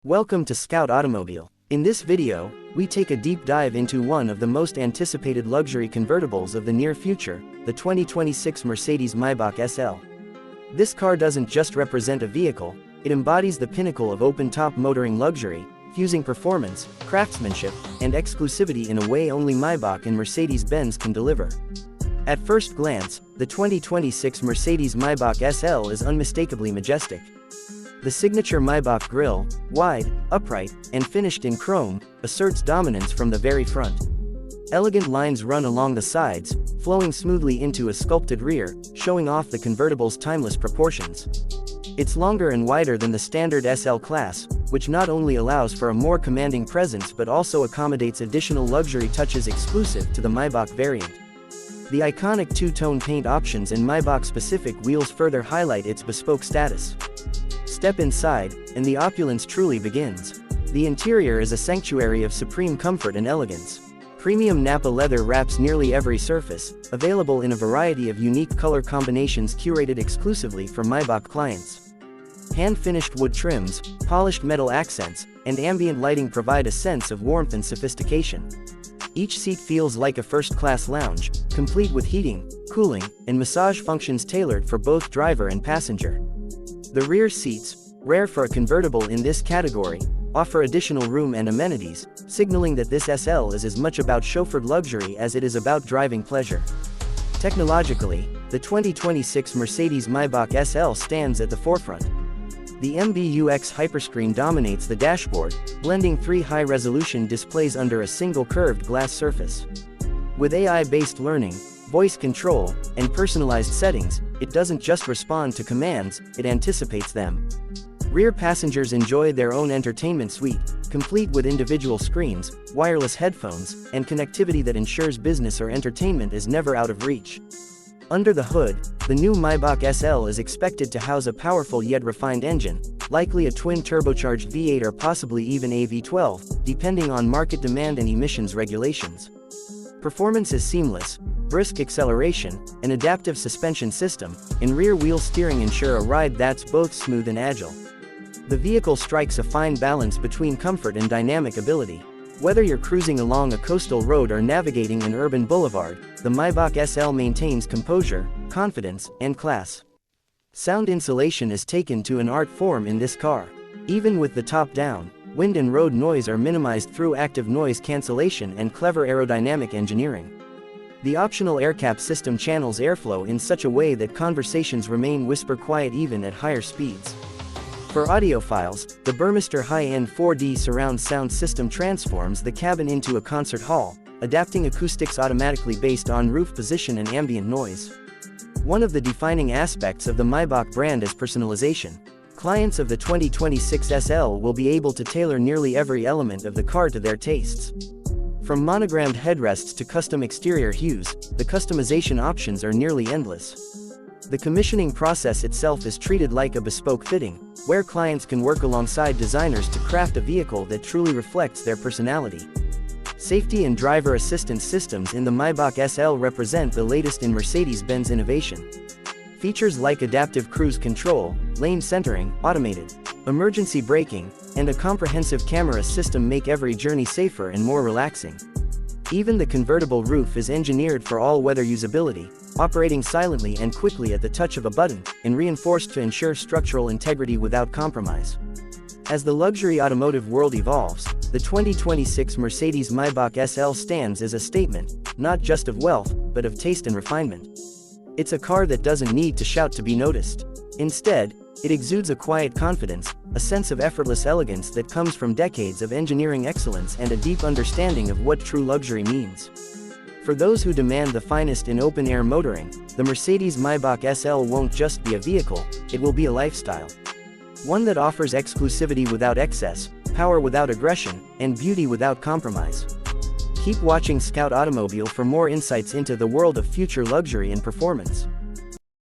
Welcome to Scout Automobile. In this video, we take a deep dive into one of the most anticipated luxury convertibles of the near future, the 2026 Mercedes-Maybach SL. This car doesn't just represent a vehicle, it embodies the pinnacle of open-top motoring luxury, fusing performance, craftsmanship, and exclusivity in a way only Maybach and Mercedes-Benz can deliver. At first glance, the 2026 Mercedes-Maybach SL is unmistakably majestic. The signature Maybach grille, wide, upright, and finished in chrome, asserts dominance from the very front. Elegant lines run along the sides, flowing smoothly into a sculpted rear, showing off the convertible's timeless proportions. It's longer and wider than the standard SL class, which not only allows for a more commanding presence but also accommodates additional luxury touches exclusive to the Maybach variant. The iconic two-tone paint options and Maybach-specific wheels further highlight its bespoke status. Step inside, and the opulence truly begins. The interior is a sanctuary of supreme comfort and elegance. Premium Nappa leather wraps nearly every surface, available in a variety of unique color combinations curated exclusively for Maybach clients. Hand-finished wood trims, polished metal accents, and ambient lighting provide a sense of warmth and sophistication. Each seat feels like a first-class lounge, complete with heating, cooling, and massage functions tailored for both driver and passenger. The rear seats, rare for a convertible in this category, offer additional room and amenities, signaling that this SL is as much about chauffeured luxury as it is about driving pleasure. Technologically, the 2026 Mercedes-Maybach SL stands at the forefront. The MBUX Hyperscreen dominates the dashboard, blending three high-resolution displays under a single curved glass surface. With AI-based learning, voice control, and personalized settings, it doesn't just respond to commands, it anticipates them. Rear passengers enjoy their own entertainment suite, complete with individual screens, wireless headphones, and connectivity that ensures business or entertainment is never out of reach. Under the hood, the new Maybach SL is expected to house a powerful yet refined engine, likely a twin-turbocharged V8 or possibly even a V12, depending on market demand and emissions regulations. Performance is seamless. Brisk acceleration, an adaptive suspension system, and rear-wheel steering ensure a ride that's both smooth and agile. The vehicle strikes a fine balance between comfort and dynamic ability. Whether you're cruising along a coastal road or navigating an urban boulevard, the Maybach SL maintains composure, confidence, and class. Sound insulation is taken to an art form in this car. Even with the top down, wind and road noise are minimized through active noise cancellation and clever aerodynamic engineering. The optional AirCap system channels airflow in such a way that conversations remain whisper-quiet even at higher speeds. For audiophiles, the Burmester high-end 4D surround sound system transforms the cabin into a concert hall, adapting acoustics automatically based on roof position and ambient noise. One of the defining aspects of the Maybach brand is personalization. Clients of the 2026 SL will be able to tailor nearly every element of the car to their tastes. From monogrammed headrests to custom exterior hues, the customization options are nearly endless. The commissioning process itself is treated like a bespoke fitting, where clients can work alongside designers to craft a vehicle that truly reflects their personality. Safety and driver assistance systems in the Maybach SL represent the latest in Mercedes-Benz innovation. Features like adaptive cruise control, lane centering, automated emergency braking, and a comprehensive camera system make every journey safer and more relaxing. Even the convertible roof is engineered for all-weather usability, operating silently and quickly at the touch of a button, and reinforced to ensure structural integrity without compromise. As the luxury automotive world evolves, the 2026 Mercedes-Maybach SL stands as a statement, not just of wealth, but of taste and refinement. It's a car that doesn't need to shout to be noticed. Instead, it exudes a quiet confidence, a sense of effortless elegance that comes from decades of engineering excellence and a deep understanding of what true luxury means. For those who demand the finest in open-air motoring, the Mercedes-Maybach SL won't just be a vehicle, it will be a lifestyle. One that offers exclusivity without excess, power without aggression, and beauty without compromise. Keep watching Scout Automobile for more insights into the world of future luxury and performance.